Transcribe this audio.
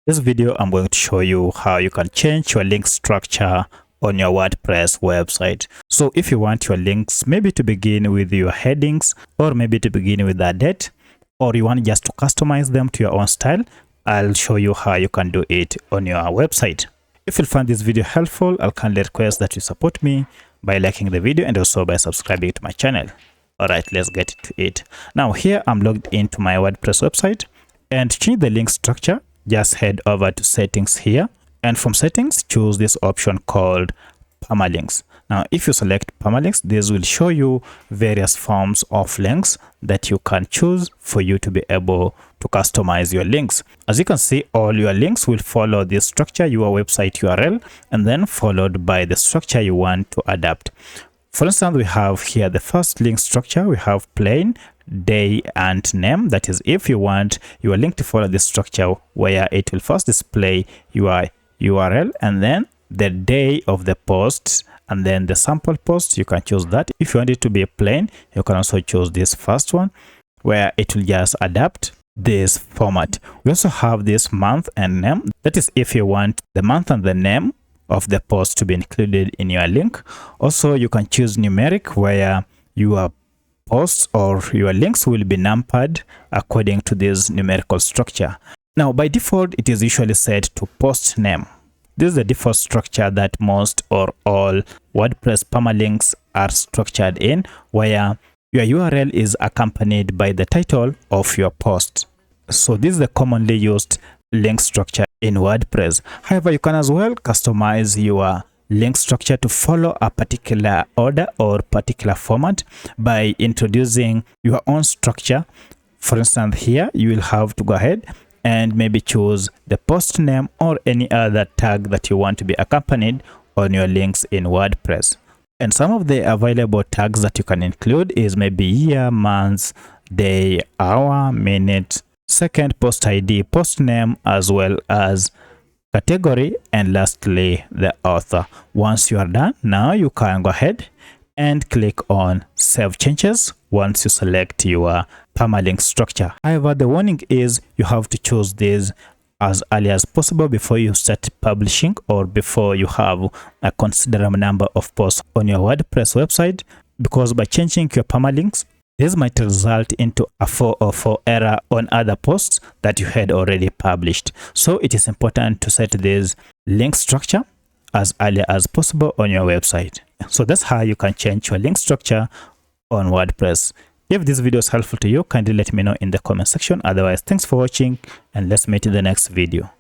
This video, I'm going to show you how you can change your link structure on your WordPress website. So if you want your links maybe to begin with your headings, or maybe to begin with a date, or you want just to customize them to your own style, I'll show you how you can do it on your website. If you find this video helpful, I'll kindly request that you support me by liking the video and also by subscribing to my channel. Alright, let's get to it. Now here I'm logged into my WordPress website, and to change the link structure, just head over to settings here, and from settings choose this option called permalinks. Now if you select permalinks, this will show you various forms of links that you can choose for you to be able to customize your links. As you can see, all your links will follow this structure, your website URL, and then followed by the structure you want to adapt. For instance, we have here the first link structure. We have plain, day, and name. That is, if you want your link to follow this structure, where it will first display your URL and then the day of the post and then the sample post, you can choose that. If you want it to be plain, you can also choose this first one, where it will just adapt this format. We also have this month and name. That is, if you want the month and the name of the post to be included in your link. Also, you can choose numeric, where your posts or your links will be numbered according to this numerical structure. Now, by default, it is usually set to post name. This is the default structure that most or all WordPress permalinks are structured in, where your URL is accompanied by the title of your post. So this is the commonly used link structure in WordPress. However, you can as well customize your link structure to follow a particular order or particular format by introducing your own structure. For instance, here you will have to go ahead and maybe choose the post name or any other tag that you want to be accompanied on your links in WordPress. And some of the available tags that you can include is maybe year, month, day, hour, minute, second, post ID, post name, as well as category, and lastly the author. Once you are done, now you can go ahead and click on save changes once you select your permalink structure. However, the warning is you have to choose this as early as possible before you start publishing, or before you have a considerable number of posts on your WordPress website, because by changing your permalinks, this might result into a 404 error on other posts that you had already published. So it is important to set this link structure as early as possible on your website. So that's how you can change your link structure on WordPress. If this video is helpful to you, kindly let me know in the comment section. Otherwise, thanks for watching, and let's meet in the next video.